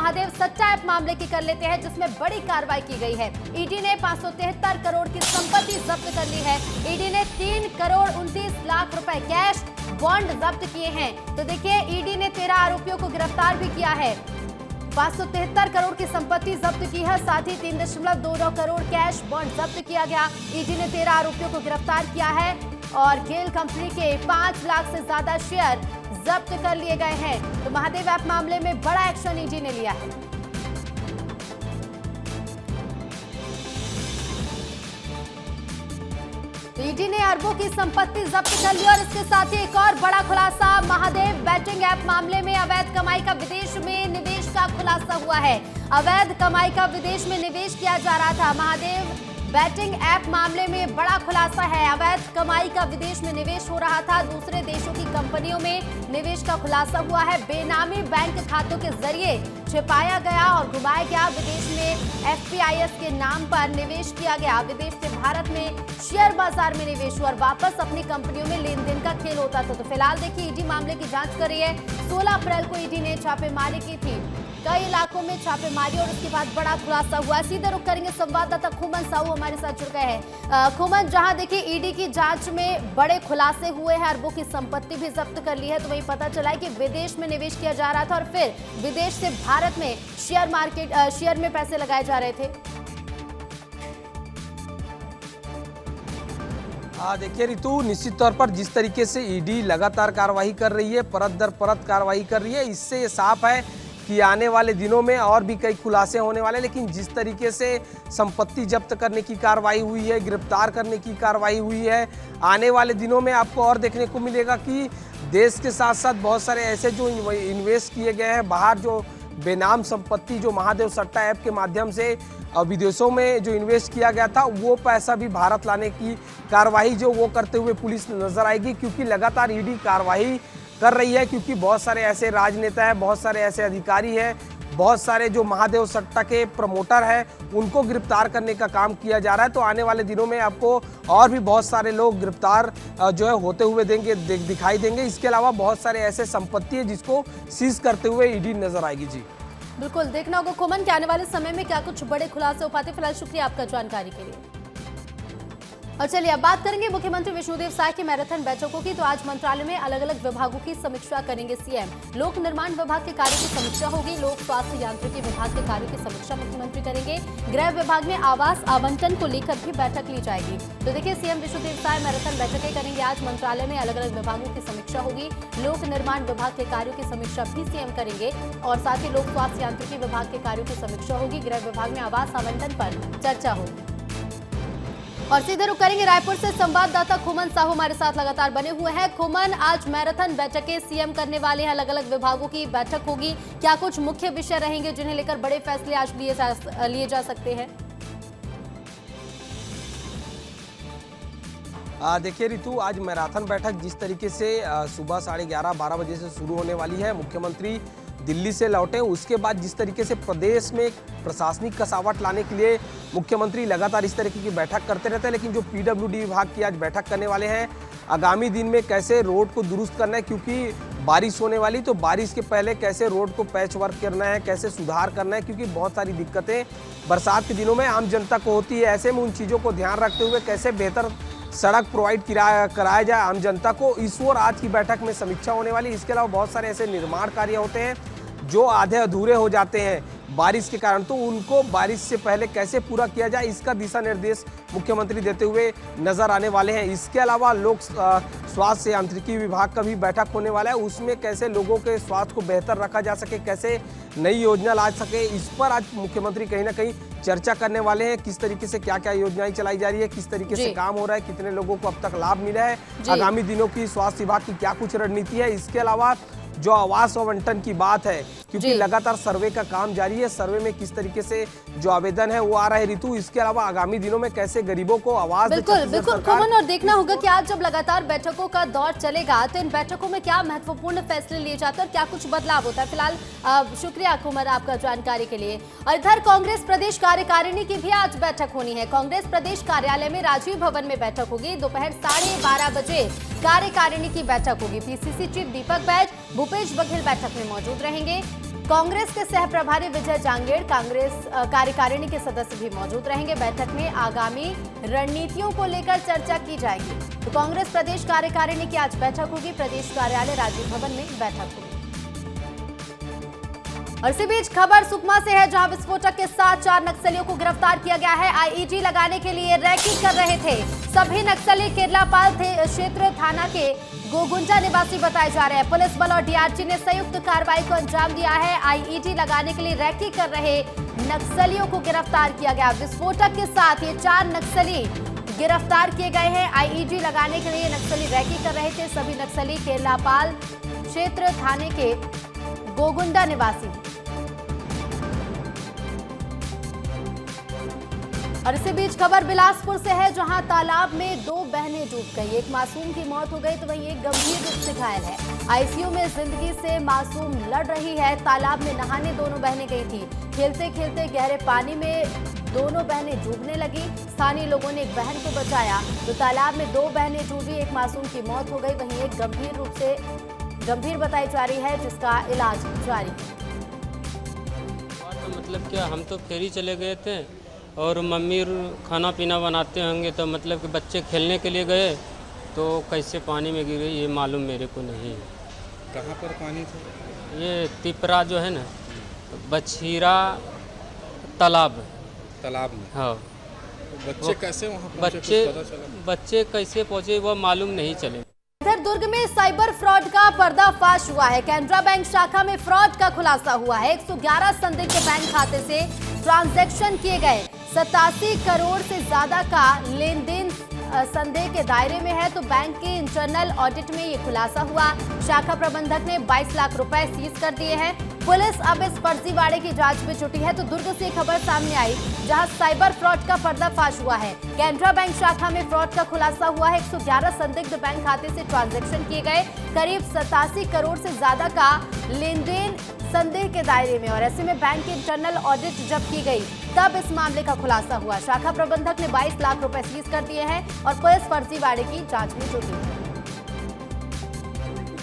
महादेव सट्टा ऐप मामले की कर लेते हैं, जिसमें बड़ी कार्रवाई की गई है। ईडी ने 573 करोड़ की संपत्ति जब्त कर ली है। ईडी ने 3 करोड़ 29 लाख रुपए कैश बॉन्ड जब्त किए हैं। तो देखिए, ईडी ने 13 आरोपियों को गिरफ्तार भी किया है। 573 करोड़ की संपत्ति जब्त की है, साथ ही 3.29 करोड़ कैश बॉन्ड जब्त किया गया। ईडी ने 13 आरोपियों को गिरफ्तार किया है और गेल कंपनी के 5 लाख से ज्यादा शेयर जब्त कर लिए गए हैं। तो महादेव ऐप मामले में बड़ा एक्शन ईडी ने लिया है। ईडी ने अरबों की संपत्ति जब्त कर ली और इसके साथ ही एक और बड़ा खुलासा, महादेव बैटिंग ऐप मामले में अवैध कमाई का विदेश में निवेश का खुलासा हुआ है। अवैध कमाई का विदेश में निवेश किया जा रहा था। महादेव बैटिंग ऐप मामले में बड़ा खुलासा है। अवैध कमाई का विदेश में निवेश हो रहा था। दूसरे देशों की कंपनियों में निवेश का खुलासा हुआ है। बेनामी बैंक खातों के जरिए छिपाया गया और घुमाया गया। विदेश में एफपीआईएस के नाम पर निवेश किया गया। विदेश से भारत में शेयर बाजार में निवेश हुआ और वापस अपनी कंपनियों में लेन देन का खेल होता था। तो फिलहाल देखिए, ईडी मामले की जांच कर रही है। 16 अप्रैल को ईडी ने छापेमारी की थी, कई इलाकों में छापेमारी, और उसके बाद बड़ा खुलासा हुआ। सीधे रुख करेंगे, संवाददाता खुमन साहू हमारे साथ जुड़ गए हैं। खुमन, जहां देखिए ईडी की जांच में बड़े खुलासे हुए हैं, अरबों की संपत्ति भी जब्त कर ली है, तो वही पता चला है कि विदेश में निवेश किया जा रहा था और फिर विदेश से भारत में शेयर में पैसे लगाए जा रहे थे। देखिए रितु, निश्चित तौर पर जिस तरीके से ईडी लगातार कार्रवाई कर रही है, परत दर परत कार्रवाई कर रही है, इससे ये साफ है कि आने वाले दिनों में और भी कई खुलासे होने वाले। लेकिन जिस तरीके से संपत्ति जब्त करने की कार्रवाई हुई है, गिरफ्तार करने की कार्रवाई हुई है, आने वाले दिनों में आपको और देखने को मिलेगा कि देश के साथ साथ बहुत सारे ऐसे जो इन्वेस्ट किए गए हैं बाहर, जो बेनाम संपत्ति जो महादेव सट्टा ऐप के माध्यम से विदेशों में जो इन्वेस्ट किया गया था, वो पैसा भी भारत लाने की कार्रवाई जो वो करते हुए पुलिस नजर आएगी। क्योंकि लगातार ईडी कार्रवाई कर रही है, क्योंकि बहुत सारे ऐसे राजनेता हैं, बहुत सारे ऐसे अधिकारी हैं, बहुत सारे जो महादेव सट्टा के प्रमोटर हैं, उनको गिरफ्तार करने का काम किया जा रहा है। तो आने वाले दिनों में आपको और भी बहुत सारे लोग गिरफ्तार जो है होते हुए दिखाई देंगे। इसके अलावा बहुत सारे ऐसे संपत्ति है जिसको सीज करते हुए ईडी नजर आएगी। जी बिल्कुल, देखना होगा खुमन कि आने वाले समय में क्या कुछ बड़े खुलासे हो पाते। फिलहाल शुक्रिया आपका जानकारी के लिए। और चलिए अब बात करेंगे मुख्यमंत्री विष्णुदेव साय की मैराथन बैठकों की। तो आज मंत्रालय में अलग अलग विभागों की समीक्षा करेंगे सीएम। लोक निर्माण विभाग के कार्यों की समीक्षा होगी। लोक स्वास्थ्य यांत्रिकी विभाग के कार्यों की समीक्षा मुख्यमंत्री करेंगे। गृह विभाग में आवास आवंटन को लेकर भी बैठक ली जाएगी। तो देखिए, सीएम विष्णुदेव साय मैराथन बैठकें करेंगे आज। मंत्रालय में अलग अलग विभागों की समीक्षा होगी। लोक निर्माण विभाग के कार्यों की समीक्षा भी सीएम करेंगे और साथ ही लोक स्वास्थ्य यांत्रिकी विभाग के कार्यों की समीक्षा होगी। गृह विभाग में आवास आवंटन पर चर्चा होगी। और सीधे रुक करेंगे रायपुर से, संवाददाता खुमन साहू हमारे साथ लगातार बने हुए हैं। खुमन, आज मैराथन बैठकें सीएम करने वाले हैं, अलग अलग विभागों की बैठक होगी, क्या कुछ मुख्य विषय रहेंगे जिन्हें लेकर बड़े फैसले आज लिए जा सकते हैं? देखिए रितु, आज मैराथन बैठक जिस तरीके से सुबह 11:30-12 बजे से शुरू होने वाली है, मुख्यमंत्री दिल्ली से लौटे, उसके बाद जिस तरीके से प्रदेश में प्रशासनिक कसावट लाने के लिए मुख्यमंत्री लगातार इस तरीके की बैठक करते रहते हैं। लेकिन जो पीडब्ल्यूडी विभाग की आज बैठक करने वाले हैं, आगामी दिन में कैसे रोड को दुरुस्त करना है, क्योंकि बारिश होने वाली, तो बारिश के पहले कैसे रोड को पैच वर्क करना है, कैसे सुधार करना है, क्योंकि बहुत सारी दिक्कतें बरसात के दिनों में आम जनता को होती है। ऐसे में उन चीज़ों को ध्यान रखते हुए कैसे बेहतर सड़क प्रोवाइड कराया जाए आम जनता को, इस ओर आज की बैठक में समीक्षा होने वाली। इसके अलावा बहुत सारे ऐसे निर्माण कार्य होते हैं जो आधे अधूरे हो जाते हैं बारिश के कारण, तो उनको बारिश से पहले कैसे पूरा किया जाए, इसका दिशा निर्देश मुख्यमंत्री देते हुए नजर आने वाले हैं। इसके अलावा लोक स्वास्थ्य यांत्रिकी विभाग का भी बैठक होने वाला है, उसमें कैसे लोगों के स्वास्थ्य को बेहतर रखा जा सके, कैसे नई योजना ला सके, इस पर आज मुख्यमंत्री कहीं ना कहीं चर्चा करने वाले हैं। किस तरीके से क्या क्या योजनाएं चलाई जा रही है, किस तरीके से काम हो रहा है, कितने लोगों को अब तक लाभ मिला है, आगामी दिनों की स्वास्थ्य विभाग की क्या कुछ रणनीति है। इसके अलावा जो आवास आवंटन की बात है, क्योंकि लगातार सर्वे का काम जारी है, सर्वे में किस तरीके से जो आवेदन है वो आ रहा है रितु। इसके अलावा आगामी दिनों में कैसे गरीबों को आवास, बिल्कुल खुमन, और देखना होगा कि आज जब लगातार बैठकों का दौर चलेगा तो इन बैठकों में क्या महत्वपूर्ण फैसले लिए जाते हैं और क्या कुछ बदलाव होता है। फिलहाल शुक्रिया खुमन आपका जानकारी के लिए। और इधर कांग्रेस प्रदेश कार्यकारिणी की भी आज बैठक होनी है। कांग्रेस प्रदेश कार्यालय में राजीव भवन में बैठक होगी। दोपहर 12:30 बजे कार्यकारिणी की बैठक होगी। पीसीसी चीफ दीपक बैज, भूपेश बघेल बैठक में मौजूद रहेंगे। कांग्रेस के सह प्रभारी विजय जांगेड़, कांग्रेस कार्यकारिणी के सदस्य भी मौजूद रहेंगे। बैठक में आगामी रणनीतियों को लेकर चर्चा की जाएगी। तो कांग्रेस प्रदेश कार्यकारिणी की आज बैठक होगी। प्रदेश कार्यालय राजीव भवन में बैठक होगी। और इसी बीच खबर सुकमा से है, जहां विस्फोटक के साथ 4 नक्सलियों को गिरफ्तार किया गया है। आईईडी लगाने के लिए रैकी कर रहे थे। सभी नक्सली केरलापाल क्षेत्र थाना के गोगुंजा निवासी बताए जा रहे हैं। पुलिस बल और डीआरजी ने संयुक्त कार्रवाई को अंजाम दिया है। आईईडी लगाने के लिए रैकी कर रहे नक्सलियों को गिरफ्तार किया गया। विस्फोटक के साथ ये 4 नक्सली गिरफ्तार किए गए हैं। आईईडी लगाने के लिए नक्सली रैकी कर रहे थे। सभी नक्सली केरलापाल क्षेत्र थाने के गोगुंडा निवासी। और इसी बीच खबर बिलासपुर से है, जहां तालाब में 2 बहनें डूब गई। एक मासूम की मौत हो गई तो वहीं एक गंभीर रूप से घायल है। आईसीयू में जिंदगी से मासूम लड़ रही है। तालाब में नहाने दोनों बहनें गई थी। खेलते खेलते गहरे पानी में दोनों बहनें डूबने लगी। स्थानीय लोगों ने एक बहन को बचाया तो तालाब में 2 बहनें डूबी। एक मासूम की मौत हो गई, वहीं एक गंभीर बताई जा रही है, जिसका इलाज जारी है। तो मतलब क्या, हम तो फेरी चले गए थे और मम्मी खाना पीना बनाते होंगे, तो मतलब कि बच्चे खेलने के लिए गए तो कैसे पानी में गिरे ये मालूम मेरे को नहीं है। कहाँ पर पानी था? ये तिपरा जो है ना, बछीरा तालाब में। हाँ। तो बच्चे कैसे वहाँ पहुँचे? कुछ पता चला? बच्चे कैसे पहुँचे वो मालूम नहीं चले। इधर दुर्ग में साइबर फ्रॉड का पर्दाफाश हुआ है। कैनरा बैंक शाखा में फ्रॉड का खुलासा हुआ है। 111 संदिग्ध बैंक खाते से ट्रांजैक्शन किए गए। 87 करोड़ से ज्यादा का लेन देन संदेह के दायरे में है। तो बैंक के इंटरनल ऑडिट में ये खुलासा हुआ। शाखा प्रबंधक ने 22 लाख रुपए सीज कर दिए हैं। पुलिस अब इस फर्जीवाड़े की जांच में जुटी है। तो दुर्ग से खबर सामने आई, जहां साइबर फ्रॉड का पर्दाफाश हुआ है। कैनरा बैंक शाखा में फ्रॉड का खुलासा हुआ है। 111 संदिग्ध बैंक खाते से ट्रांजैक्शन किए गए। करीब 87 करोड़ से ज्यादा का लेन देन संदेह के दायरे में, और ऐसे में बैंक की इंटरनल ऑडिट जब की गई तब इस मामले का खुलासा हुआ। शाखा प्रबंधक ने 22 लाख रुपए सीज कर दिए हैं और पुलिस फर्जीवाड़े की जांच में जुटी है।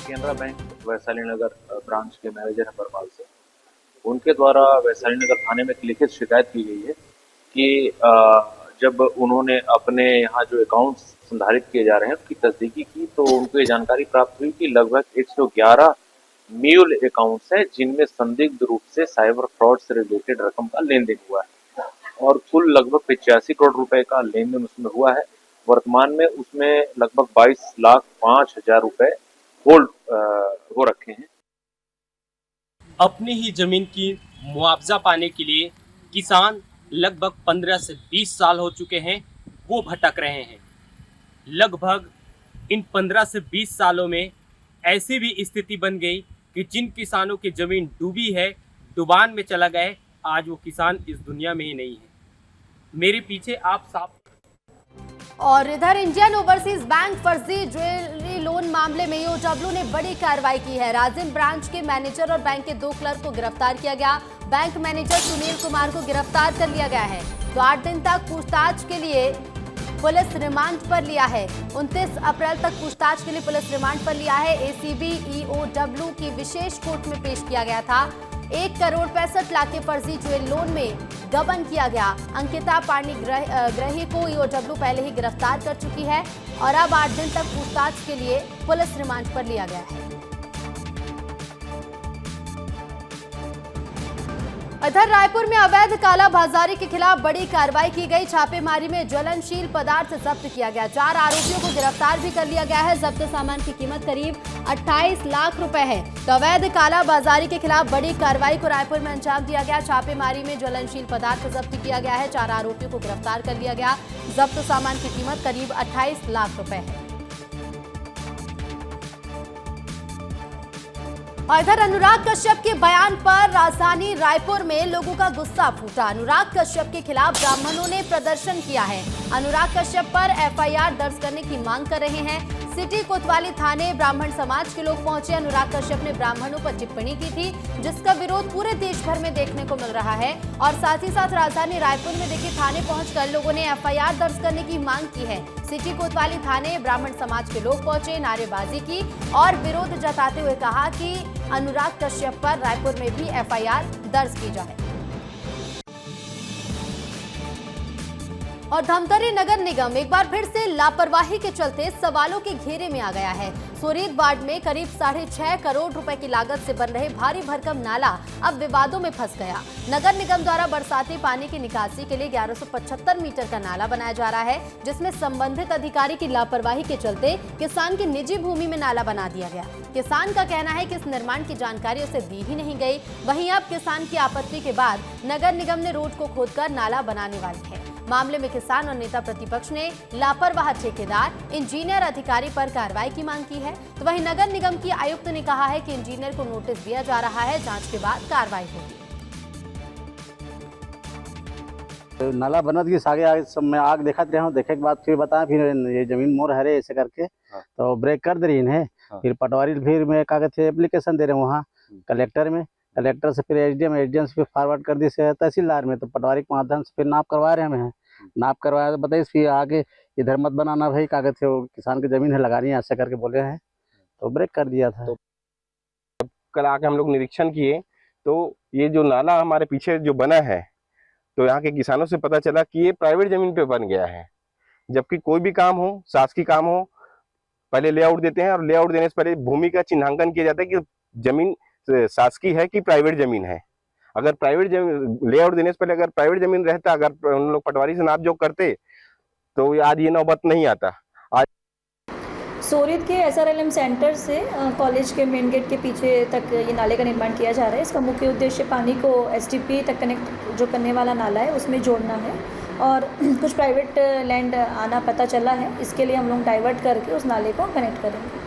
कैनरा बैंक वैशाली नगर ब्रांच के मैनेजर हैं परमाल से, उनके द्वारा वैशाली नगर थाने में एक लिखित शिकायत की गई है कि जब उन्होंने अपने यहाँ जो अकाउंट संधारित किए जा रहे हैं उसकी तस्दीकी की तो उनको ये जानकारी प्राप्त हुई कि लगभग 111 म्यूल अकाउंट्स हैं जिनमें संदिग्ध रूप से साइबर फ्रॉड से रिलेटेड रकम का लेन देन हुआ है और कुल लगभग 85 करोड़ रुपए का लेन देन उसमें हुआ है। वर्तमान में उसमें लगभग 22,05,000 रुपए होल्ड हो रखे हैं। अपनी ही जमीन की मुआवजा पाने के लिए किसान लगभग 15 से 20 साल हो चुके हैं, वो भटक रहे हैं। लगभग इन 15 से 20 सालों में ऐसी भी स्थिति बन गई कि जिन किसानों की जमीन डूबी है, डुबान में चला गए, आज वो किसान इस दुनिया में ही नहीं है। मेरे पीछे आप साफ। और इधर इंडियन ओवरसीज बैंक फर्जी ज्वेलरी लोन मामले में ईओडब्ल्यू ने बड़ी कार्रवाई की है। राजिम ब्रांच के मैनेजर और बैंक के 2 क्लर्क को गिरफ्तार किया गया। बैंक मैनेजर सुनील कुमार को गिरफ्तार कर लिया गया है। तो 8 दिन तक पूछताछ के लिए पुलिस रिमांड पर लिया है। 29 अप्रैल तक पूछताछ के लिए पुलिस रिमांड पर लिया है। एसीबी ईओडब्ल्यू की विशेष कोर्ट में पेश किया गया था। 1 करोड़ 65 लाख के फर्जी ज्वेल लोन में गबन किया गया। अंकिता पाणी ग्रही को ईओडब्ल्यू पहले ही गिरफ्तार कर चुकी है और अब 8 दिन तक पूछताछ के लिए पुलिस रिमांड पर लिया गया है। इधर रायपुर में अवैध कालाबाजारी के खिलाफ बड़ी कार्रवाई की गई। छापेमारी में ज्वलनशील पदार्थ जब्त किया गया। 4 आरोपियों को गिरफ्तार भी कर लिया गया है। जब्त सामान की कीमत करीब 28 लाख रुपए है। तो अवैध कालाबाजारी के खिलाफ बड़ी कार्रवाई को रायपुर में अंजाम दिया गया। छापेमारी में ज्वलनशील पदार्थ जब्त किया गया है। 4 आरोपियों को गिरफ्तार कर लिया गया। जब्त सामान की कीमत करीब 28 लाख रुपए है। और इधर अनुराग कश्यप के बयान पर राजधानी रायपुर में लोगों का गुस्सा फूटा। अनुराग कश्यप के खिलाफ ब्राह्मणों ने प्रदर्शन किया है। अनुराग कश्यप पर एफआईआर दर्ज करने की मांग कर रहे हैं। सिटी कोतवाली थाने ब्राह्मण समाज के लोग पहुंचे। अनुराग कश्यप ने ब्राह्मणों पर टिप्पणी की थी, जिसका विरोध पूरे देश भर में देखने को मिल रहा है। और साथ ही साथ राजधानी रायपुर में देखिए थाने पहुंचकर लोगों ने एफआईआर दर्ज करने की मांग की है। सिटी कोतवाली थाने ब्राह्मण समाज के लोग पहुंचे, नारेबाजी की और विरोध जताते हुए कहा कि अनुराग कश्यप पर रायपुर में भी एफआईआर दर्ज की जाए। और धमतरी नगर निगम एक बार फिर से लापरवाही के चलते सवालों के घेरे में आ गया है। सोरीद वार्ड में करीब 6.5 करोड़ रुपए की लागत से बन रहे भारी भरकम नाला अब विवादों में फंस गया। नगर निगम द्वारा बरसाती पानी की निकासी के लिए 1175 मीटर का नाला बनाया जा रहा है, जिसमें संबंधित अधिकारी की लापरवाही के चलते किसान की निजी भूमि में नाला बना दिया गया। किसान का कहना है कि इस निर्माण की जानकारी उसे दी ही नहीं गई। वहीं अब किसान की आपत्ति के बाद नगर निगम ने रोड को खोदकर नाला बनाने वाली है। मामले में किसान और नेता प्रतिपक्ष ने लापरवाह ठेकेदार, इंजीनियर, अधिकारी पर कार्रवाई की मांग की है। तो वहीं नगर निगम की आयुक्त ने कहा है कि इंजीनियर को नोटिस दिया जा रहा है, जांच के बाद कार्रवाई होगी। नाला बनत की आगे सब मैं आग देखत रहा हूँ, देखे के बाद फिर बताया, फिर ये जमीन मोर हरे ऐसे करके तो ब्रेक कर दे रही है। फिर पटवारी फिर मैं क्या कहते एप्लीकेशन दे रहे हैं वहाँ कलेक्टर में, कलेक्टर से फिर एसडीएम से फॉरवर्ड कर दी से तहसीलदार में, तो पटवारी के माध्यम से फिर नाप करवा रहे हैं। नाप करवाया तो बताइए फिर आगे इधर मत बनाना भाई, कागज थे वो किसान की जमीन है लगानी है ऐसे करके बोले हैं, तो ब्रेक कर दिया था। तो कल आके हम लोग निरीक्षण किए तो ये जो नाला हमारे पीछे जो बना है, तो यहाँ के किसानों से पता चला कि ये प्राइवेट जमीन पे बन गया है। जबकि कोई भी काम हो, शासकीय काम हो, पहले लेआउट देते हैं और लेआउट देने से पहले भूमि का चिन्हांकन किया जाता है कि जमीन शासकीय है कि प्राइवेट जमीन है। अगर प्राइवेट जमीन लेआउट देने से पहले अगर प्राइवेट जमीन रहता, अगर उन लोग पटवारी से नाप जोक करते तो आज ये नौबत नहीं आता। आज सोरीद के SRLM सेंटर से कॉलेज के मेन गेट के पीछे तक ये नाले का निर्माण किया जा रहा है। इसका मुख्य उद्देश्य पानी को STP तक कनेक्ट जो करने वाला नाला है उसमें जोड़ना है, और कुछ प्राइवेट लैंड आना पता चला है, इसके लिए हम लोग डाइवर्ट करके उस नाले को कनेक्ट करेंगे।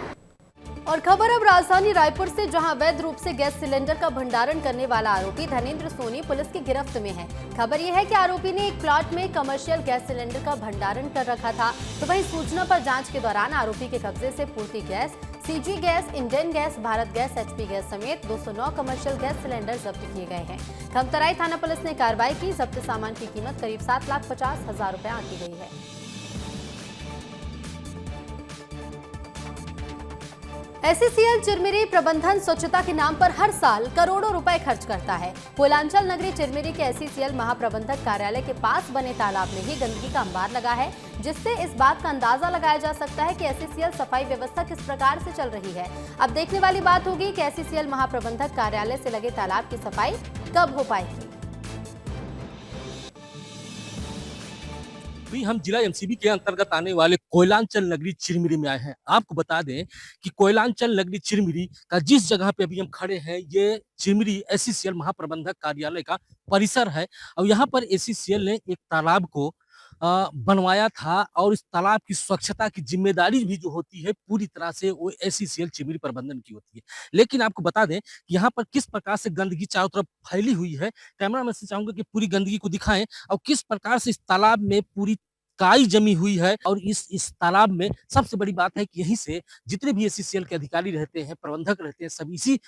और खबर अब राजधानी रायपुर से, जहां अवैध रूप से गैस सिलेंडर का भंडारण करने वाला आरोपी धनेंद्र सोनी पुलिस की गिरफ्त में है। खबर यह है कि आरोपी ने एक प्लॉट में कमर्शियल गैस सिलेंडर का भंडारण कर रखा था। तो वहीं सूचना पर जांच के दौरान आरोपी के कब्जे से पूर्ति gas, CG gas, Indane gas, Bharat gas, HP gas समेत 209 कमर्शियल गैस सिलेंडर जब्त किए गए हैं। खमतराई थाना पुलिस ने कार्रवाई की। जब्त सामान की कीमत करीब 7,50,000 रुपए आंकी गई है। SCCL चिरमिरी प्रबंधन स्वच्छता के नाम पर हर साल करोड़ों रुपए खर्च करता है। कोयलांचल नगरी चिरमिरी के SCCL महाप्रबंधक कार्यालय के पास बने तालाब में ही गंदगी का अंबार लगा है, जिससे इस बात का अंदाजा लगाया जा सकता है कि SCCL सफाई व्यवस्था किस प्रकार से चल रही है। अब देखने वाली बात होगी कि SCCL महाप्रबंधक कार्यालय से लगे तालाब की सफाई कब हो पाएगी। भी हम जिला MCB के अंतर्गत आने वाले कोयलांचल नगरी चिरमिरी में आए हैं। आपको बता दें कि कोयलांचल नगरी चिरमिरी का जिस जगह पे अभी हम खड़े हैं, ये चिरमिरी SCCL महाप्रबंधक कार्यालय का परिसर है। और यहाँ पर SCCL ने एक तालाब को बनवाया था, और इस तालाब की स्वच्छता की जिम्मेदारी भी जो होती है पूरी तरह से वो SCCL चिरमिरी प्रबंधन की होती है। लेकिन आपको बता दें कि यहाँ पर किस प्रकार से गंदगी चारों तरफ फैली हुई है। कैमरामैन से चाहूंगा कि पूरी गंदगी को दिखाएं, और किस प्रकार से इस तालाब में पूरी काई जमी हुई है। और इस तालाब में सबसे बड़ी बात है कि यहीं से जितने भी SCCL के अधिकारी रहते हैं, प्रबंधक रहते हैं, सब इसी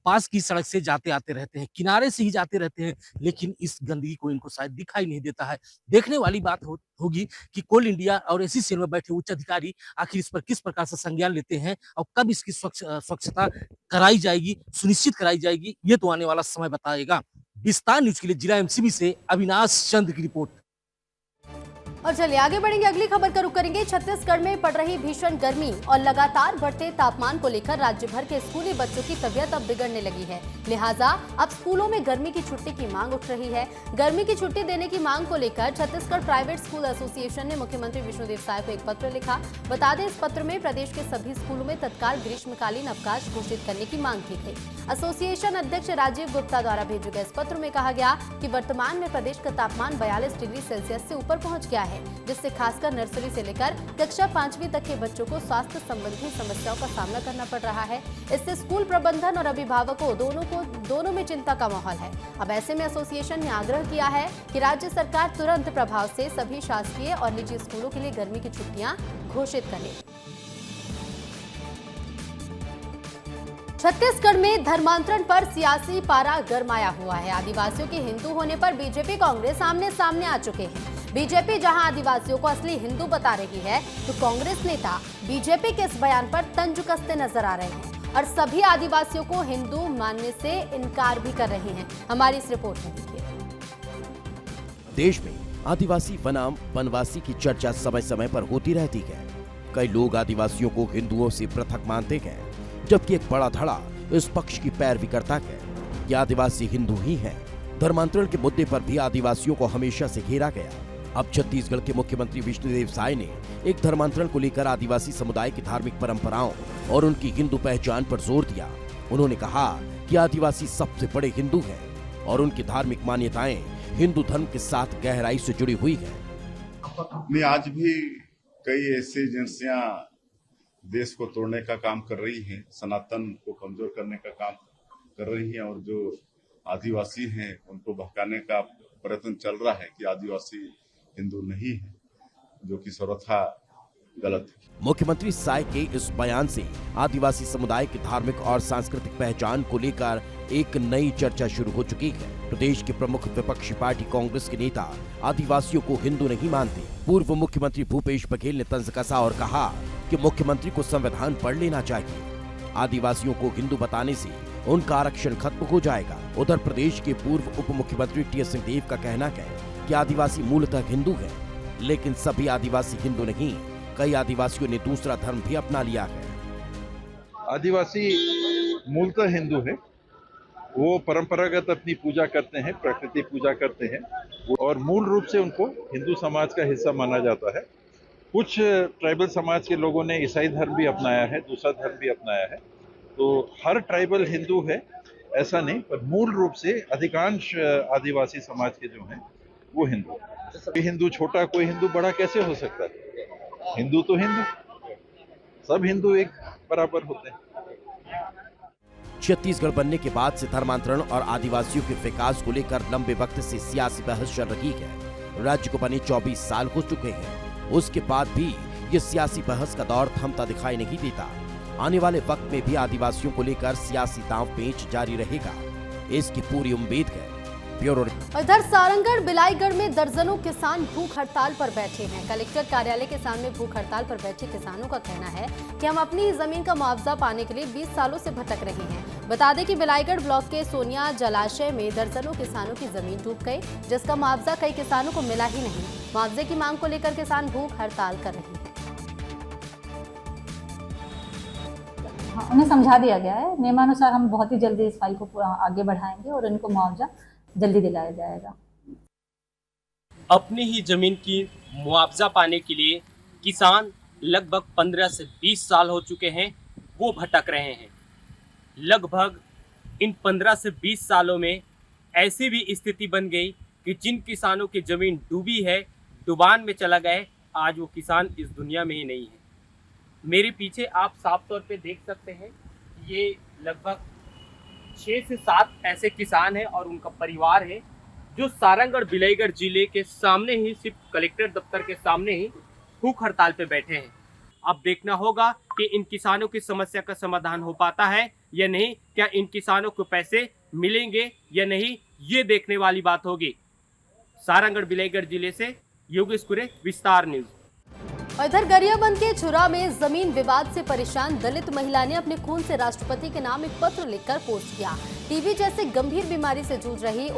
पास की सड़क से जाते आते रहते हैं, किनारे से ही जाते रहते हैं। लेकिन इस गंदगी को इनको शायद दिखाई नहीं देता है। देखने वाली बात होगी कि कोल इंडिया और SCCL में बैठे उच्च अधिकारी आखिर इस पर किस प्रकार से संज्ञान लेते हैं, और कब इसकी स्वच्छता कराई जाएगी, सुनिश्चित कराई जाएगी, ये तो आने वाला समय बताएगा। विस्तार न्यूज के लिए जिला MCB से अविनाश चंद की रिपोर्ट। और चलिए आगे बढ़ेंगे, अगली खबर का रुख करेंगे। छत्तीसगढ़ में पड़ रही भीषण गर्मी और लगातार बढ़ते तापमान को लेकर राज्य भर के स्कूली बच्चों की तबीयत अब बिगड़ने लगी है। लिहाजा अब स्कूलों में गर्मी की छुट्टी की मांग उठ रही है। गर्मी की छुट्टी देने की मांग को लेकर छत्तीसगढ़ प्राइवेट स्कूल एसोसिएशन ने मुख्यमंत्री विष्णुदेव साय को एक पत्र लिखा। बता दें, इस पत्र में प्रदेश के सभी स्कूलों में तत्काल ग्रीष्मकालीन अवकाश घोषित करने की मांग की गई। एसोसिएशन अध्यक्ष राजीव गुप्ता द्वारा भेजे गए इस पत्र में कहा गया कि वर्तमान में प्रदेश का तापमान 42 डिग्री सेल्सियस से ऊपर पहुंच गया है, जिससे खासकर नर्सरी से लेकर कक्षा 5वीं तक के बच्चों को स्वास्थ्य संबंधी समस्याओं का सामना करना पड़ रहा है। इससे स्कूल प्रबंधन और अभिभावकों दोनों में चिंता का माहौल है। अब ऐसे में एसोसिएशन ने आग्रह किया है कि राज्य सरकार तुरंत प्रभाव से सभी शासकीय और निजी स्कूलों के लिए गर्मी की छुट्टियां घोषित करे। छत्तीसगढ़ में धर्मांतरण पर सियासी पारा गरमाया हुआ है। आदिवासियों के हिंदू होने पर बीजेपी कांग्रेस आमने सामने आ चुके हैं। बीजेपी जहां आदिवासियों को असली हिंदू बता रही है, तो कांग्रेस नेता बीजेपी के इस बयान पर तंज कसते नजर आ रहे हैं। और सभी आदिवासियों को हिंदू मानने से इनकार भी कर रहे हैं। हमारी इस रिपोर्ट में देखिए। देश में आदिवासी बनाम वनवासी की चर्चा समय समय पर होती रहती है। कई लोग आदिवासियों को हिंदुओं से पृथक मानते हैं, जबकि एक बड़ा धड़ा इस पक्ष की पैरवी करता है कि आदिवासी हिंदू ही हैं। धर्मांतरण के मुद्दे पर भी आदिवासियों को हमेशा से घेरा गया। अब छत्तीसगढ़ के मुख्यमंत्री विष्णुदेव साय ने एक धर्मांतरण को लेकर आदिवासी समुदाय की धार्मिक परंपराओं और उनकी हिंदू पहचान पर जोर दिया। उन्होंने कहा कि आदिवासी सबसे बड़े हिंदू हैं और उनकी धार्मिक मान्यताएं हिंदू धर्म के साथ गहराई से जुड़ी हुई है। आज भी कई ऐसी एजेंसियां देश को तोड़ने का काम कर रही हैं, सनातन को कमजोर करने का काम कर रही हैं और जो आदिवासी हैं उनको भड़काने का प्रयत्न चल रहा है कि आदिवासी हिंदू नहीं है, जो कि सर्वथा गलत है। मुख्यमंत्री साय के इस बयान से आदिवासी समुदाय की धार्मिक और सांस्कृतिक पहचान को लेकर एक नई चर्चा शुरू हो चुकी है। प्रदेश की प्रमुख विपक्षी पार्टी कांग्रेस के नेता आदिवासियों को हिंदू नहीं मानते। पूर्व मुख्यमंत्री भूपेश बघेल ने तंज कसा और कहा कि मुख्यमंत्री को संविधान पढ़ लेना चाहिए। आदिवासियों को हिंदू बताने से उनका आरक्षण खत्म हो जाएगा। उधर प्रदेश के पूर्व उप मुख्यमंत्री टी.एस. सिंहदेव का कहना है कि आदिवासी मूलतः हिंदू हैं, लेकिन सभी आदिवासी हिंदू नहीं। कई आदिवासियों ने दूसरा धर्म भी अपना लिया है। आदिवासी मूलतः हिंदू है, वो परंपरागत अपनी पूजा करते हैं, प्रकृति पूजा करते हैं और मूल रूप से उनको हिंदू समाज का हिस्सा माना जाता है। कुछ ट्राइबल समाज के लोगों ने ईसाई धर्म भी अपनाया है, दूसरा धर्म भी अपनाया है। तो हर ट्राइबल हिंदू है ऐसा नहीं, पर मूल रूप से अधिकांश आदिवासी समाज के जो हैं वो हिंदू। कोई हिंदू छोटा, कोई हिंदू बड़ा कैसे हो सकता है? हिंदू तो हिंदू, सब हिंदू एक बराबर होते हैं। छत्तीसगढ़ बनने के बाद से धर्मांतरण और आदिवासियों के विकास को लेकर लंबे वक्त से सियासी बहस चल रही है। राज्य को बने 24 साल हो चुके हैं, उसके बाद भी ये सियासी बहस का दौर थमता दिखाई नहीं देता। आने वाले वक्त में भी आदिवासियों को लेकर सियासी दांव-पेच जारी रहेगा, इसकी पूरी उम्मीद है। Bureau report. इधर सारंगढ़ बिलाईगढ़ में दर्जनों किसान भूख हड़ताल पर बैठे हैं। कलेक्टर कार्यालय के सामने भूख हड़ताल पर बैठे किसानों का कहना है कि हम अपनी ही जमीन का मुआवजा पाने के लिए 20 सालों से भटक रहे हैं। बता दें कि बिलाईगढ़ ब्लॉक के सोनिया जलाशय में दर्जनों किसानों की जमीन डूब गई, जिसका मुआवजा कई किसानों को मिला ही नहीं। मुआवजे की मांग को लेकर किसान भूख हड़ताल कर रहे हैं। उन्हें समझा दिया गया है, नियमानुसार हम बहुत ही जल्दी इस फाइल को आगे बढ़ाएंगे और इनको मुआवजा जल्दी दिलाया जाएगा। अपनी ही जमीन की मुआवजा पाने के लिए किसान लगभग 15 से 20 साल हो चुके हैं, वो भटक रहे हैं। लगभग इन 15 से 20 सालों में ऐसी भी स्थिति बन गई कि जिन किसानों की जमीन डूबी है, डुबान में चला गए, आज वो किसान इस दुनिया में ही नहीं है। मेरे पीछे आप साफ तौर पे देख सकते हैं, ये लगभग 6 से 7 ऐसे किसान हैं और उनका परिवार है जो सारंगढ़ बिलाईगढ़ जिले के सामने ही, सिर्फ कलेक्टर दफ्तर के सामने ही भूख हड़ताल पे बैठे हैं। अब देखना होगा कि इन किसानों की समस्या का समाधान हो पाता है या नहीं, क्या इन किसानों को पैसे मिलेंगे या नहीं, ये देखने वाली बात होगी। सारंगढ़ बिलाईगढ़ जिले से योगेश कुरे, विस्तार न्यूज। इधर गरियाबंद के छुरा में जमीन विवाद से परेशान दलित महिला ने अपने खून से राष्ट्रपति के नाम एक पत्र लिखकर पोस्ट किया। टीबी जैसे गंभीर बीमारी से जूझ रही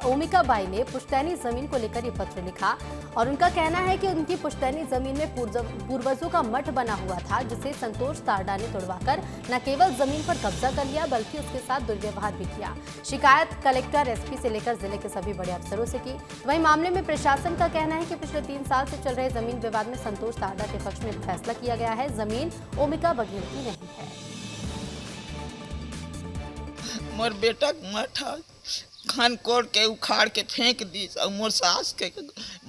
ओमिका बाई ने पुश्तैनी जमीन को लेकर ये पत्र लिखा और उनका कहना है कि उनकी पुश्तैनी जमीन में पूर्वजों का मठ बना हुआ था, जिसे संतोष तारडा ने तोड़वाकर न केवल जमीन पर कब्जा कर लिया बल्कि उसके साथ दुर्व्यवहार भी किया। शिकायत कलेक्टर, एसपी से लेकर जिले के सभी बड़े अफसरों से की। वहीं मामले में प्रशासन का कहना है कि पिछले 3 साल से चल रहे जमीन विवाद में संतोष तारडा के पक्ष में फैसला किया गया है। जमीन ओमिका बघेल की नहीं है। मोर बेटा मठा खन कोड़ के उखाड़ के फेंक दी और मोर सास के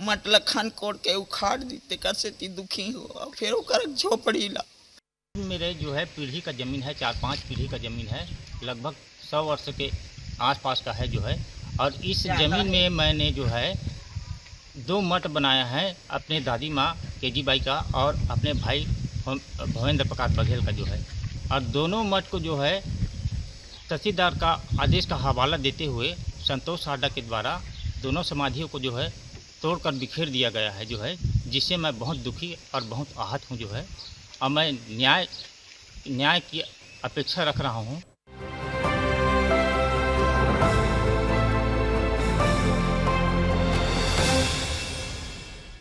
मतलब खन कोड़ के उखाड़ दी, तेकर से ती दुखी हो फिर ओकर झोपड़ी ला। मेरे जो है पीढ़ी का ज़मीन है, 4-5 पीढ़ी का ज़मीन है, लगभग 100 वर्ष के आसपास का है जो है। और इस ज़मीन में मैंने जो है 2 मठ बनाया है, अपने दादी माँ केजी बाई का और अपने भाई भवेंद्र प्रकाश बघेल का जो है। और दोनों मठ को जो है तहसीलदार का आदेश का हवाला देते हुए संतोष तारडा के द्वारा दोनों समाधियों को जो है तोड़कर बिखेर दिया गया है जो है, जिससे मैं बहुत दुखी और बहुत आहत हूँ जो है। और मैं न्याय की अपेक्षा रख रहा हूँ